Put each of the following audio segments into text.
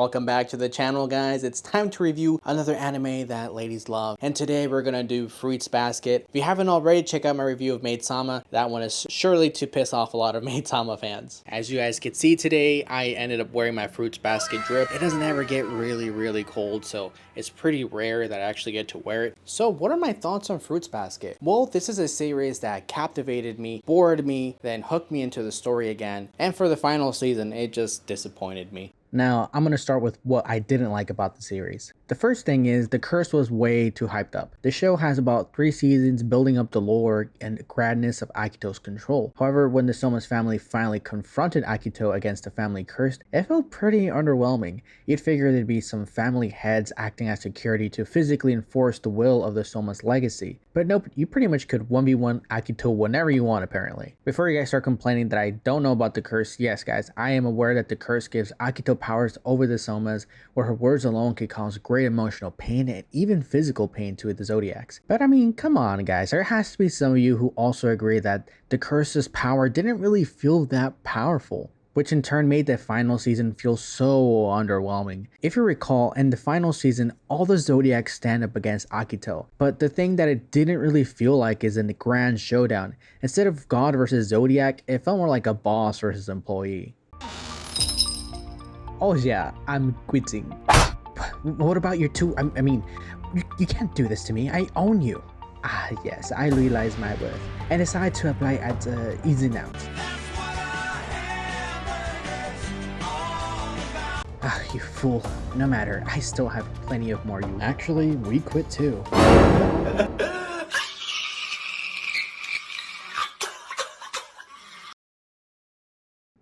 Welcome back to the channel, guys. It's time to review another anime that ladies love. And today we're gonna do Fruits Basket. If you haven't already, check out my review of Maid-sama. That one is surely to piss off a lot of Maid-sama fans. As you guys can see today, I ended up wearing my Fruits Basket drip. It doesn't ever get really cold, so it's pretty rare that I actually get to wear it. So what are my thoughts on Fruits Basket? Well, this is a series that captivated me, bored me, then hooked me into the story again. And for the final season, it just disappointed me. Now, I'm going to start with what I didn't like about the series. The first thing is the curse was way too hyped up. The show has about 3 seasons building up the lore and grandness of Akito's control. However, when the Soma's family finally confronted Akito against the family curse, it felt pretty underwhelming. You'd figure there'd be some family heads acting as security to physically enforce the will of the Soma's legacy. But nope, you pretty much could 1v1 Akito whenever you want apparently. Before you guys start complaining that I don't know about the curse, yes guys, I am aware that the curse gives Akito powers over the Somas, where her words alone could cause great emotional pain and even physical pain to the Zodiacs. But I mean, come on guys, there has to be some of you who also agree that the curse's power didn't really feel that powerful, which in turn made the final season feel so underwhelming. If you recall, in the final season, all the Zodiacs stand up against Akito, but the thing that it didn't really feel like is in the grand showdown. Instead of God versus Zodiac, it felt more like a boss versus employee. Oh yeah, I'm quitting. What about your two? I mean, you can't do this to me. I own you. Ah yes, I realize my worth and decide to apply at easy now. Ah, you fool. No matter, I still have plenty of more you. Actually, we quit too.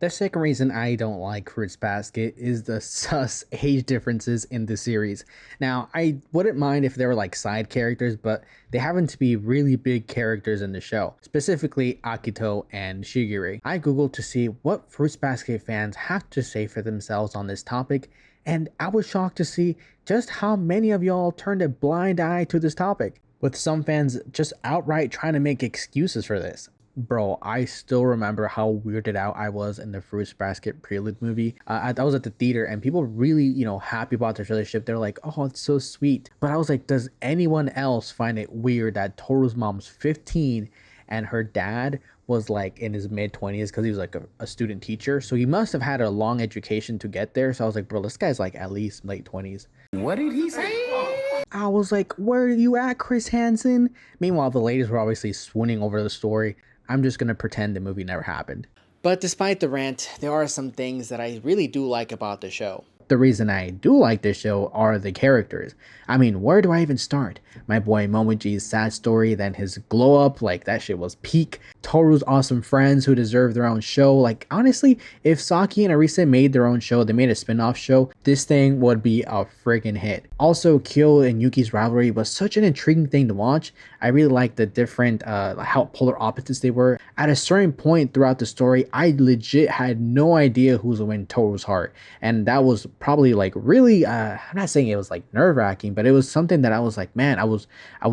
The second reason I don't like Fruits Basket is the sus age differences in the series. Now, I wouldn't mind if they were like side characters, but they happen to be really big characters in the show, specifically Akito and Shigure. I googled to see what Fruits Basket fans have to say for themselves on this topic, and I was shocked to see just how many of y'all turned a blind eye to this topic, with some fans just outright trying to make excuses for this. Bro, I still remember how weirded out I was in the Fruits Basket prelude movie. I was at the theater and people really, happy about this relationship. They're like, oh, it's so sweet. But I was like, does anyone else find it weird that Toru's mom's 15 and her dad was like in his mid-20s because he was like a student teacher? So he must have had a long education to get there. So I was like, bro, this guy's like at least late 20s. What did he say? I was like, where are you at, Chris Hansen? Meanwhile, the ladies were obviously swooning over the story. I'm just gonna pretend the movie never happened. But despite the rant, there are some things that I really do like about the show. The reason I do like this show are the characters. I mean, where do I even start? My boy Momoji's sad story, then his glow up, like that shit was peak. Toru's awesome friends who deserve their own show. Like honestly, if Saki and Arisa made their own show, they made a spin-off show, this thing would be a friggin' hit. Also, Kyo and Yuki's rivalry was such an intriguing thing to watch. I really liked the different, how polar opposites they were. At a certain point throughout the story, I legit had no idea who's gonna win Toru's heart. And that was probably like really, I'm not saying it was like nerve-wracking, but it was something that I was like, man, I was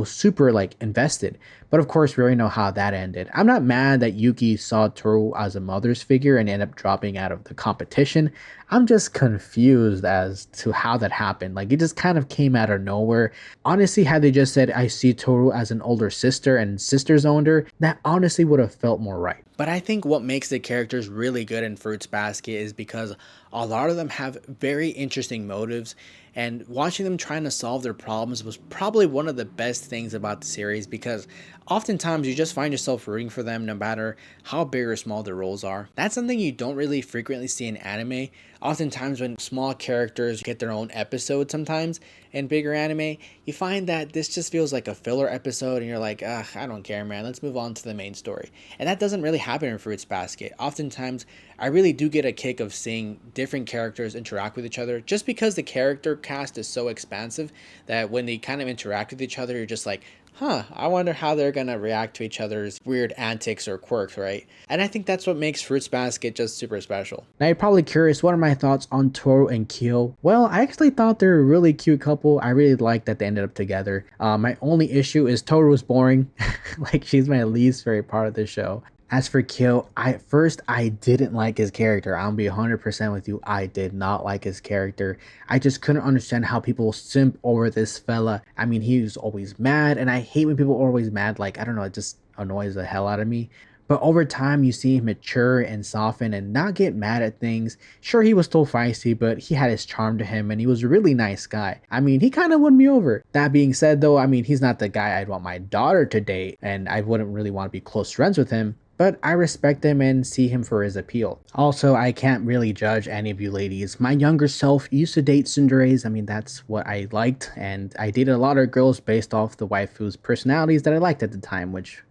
super like invested. But of course, we already know how that ended. I'm not mad that Yuki saw Toru as a mother's figure and ended up dropping out of the competition. I'm just confused as to how that happened. Like, it just kind of came out of nowhere. Honestly, had they just said, I see Toru as an older sister and sister zoned her, that honestly would have felt more right. But I think what makes the characters really good in Fruits Basket is because a lot of them have very interesting motives, and watching them trying to solve their problems was probably one of the best things about the series, because oftentimes you just find yourself rooting for them no matter how big or small their roles are. That's something you don't really frequently see in anime. Oftentimes when small characters get their own episode sometimes in bigger anime, you find that this just feels like a filler episode and you're like, ugh, I don't care, man, let's move on to the main story. And that doesn't really happen in Fruits Basket. Oftentimes, I really do get a kick of seeing different characters interact with each other, just because the character cast is so expansive that when they kind of interact with each other, you're just like, I wonder how they're gonna react to each other's weird antics or quirks, right? And I think that's what makes Fruits Basket just super special. Now you're probably curious, what are my thoughts on Toru and Kyo? Well, I actually thought they're a really cute couple. I really liked that they ended up together. My only issue is Toru was boring. Like, she's my least favorite part of the show. As for Kyo, at first I didn't like his character. I'll be 100% with you. I did not like his character. I just couldn't understand how people simp over this fella. I mean, he was always mad, and I hate when people are always mad. Like, I don't know, it just annoys the hell out of me. But over time, you see him mature and soften and not get mad at things. Sure, he was still feisty, but he had his charm to him and he was a really nice guy. I mean, he kind of won me over. That being said, though, I mean, he's not the guy I'd want my daughter to date, and I wouldn't really want to be close friends with him. But I respect him and see him for his appeal. Also, I can't really judge any of you ladies. My younger self used to date tsunderes. I mean, that's what I liked, and I dated a lot of girls based off the waifus' personalities that I liked at the time, which,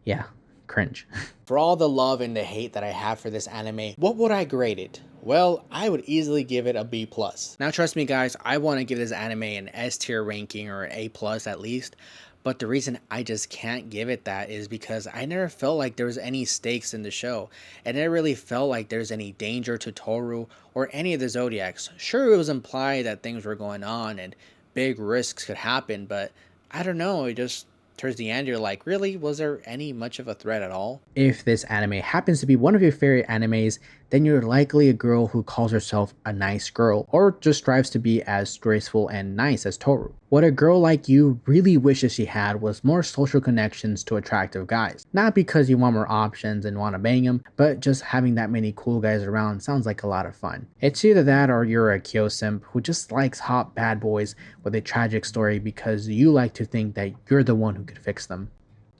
yeah, cringe. For all the love and the hate that I have for this anime, what would I grade it? Well, I would easily give it a B+. Now trust me guys, I want to give this anime an S tier ranking or an A+ at least. But the reason I just can't give it that is because I never felt like there was any stakes in the show. It never really felt like there's any danger to Toru or any of the Zodiacs. Sure, it was implied that things were going on and big risks could happen, but I don't know, it just towards the end you're like, really? Was there any much of a threat at all? If this anime happens to be one of your favorite animes, then you're likely a girl who calls herself a nice girl, or just strives to be as graceful and nice as Toru. What a girl like you really wishes she had was more social connections to attractive guys. Not because you want more options and want to bang them, but just having that many cool guys around sounds like a lot of fun. It's either that or you're a Kyo simp who just likes hot bad boys with a tragic story because you like to think that you're the one who could fix them.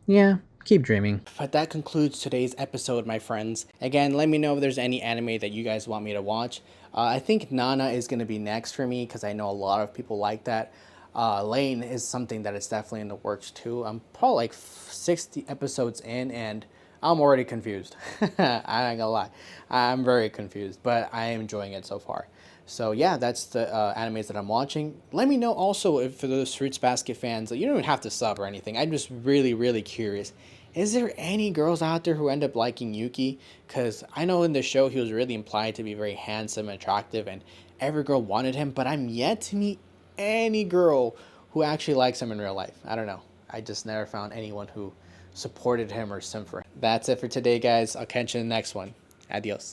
Yeah, keep dreaming. But that concludes today's episode, my friends. Again, let me know if there's any anime that you guys want me to watch. I think Nana is going to be next for me because I know a lot of people like that. Lane is something that is definitely in the works too. I'm probably like 60 episodes in and I'm already confused. I ain't gonna lie. I'm very confused, but I am enjoying it so far. So yeah, that's the animes that I'm watching. Let me know also if for those Fruits Basket fans, you don't even have to sub or anything. I'm just really, really curious. Is there any girls out there who end up liking Yuki? Because I know in the show he was really implied to be very handsome and attractive, and every girl wanted him, but I'm yet to meet any girl who actually likes him in real life. I don't know. I just never found anyone who supported him or simp for him. That's it for today, guys. I'll catch you in the next one. Adios.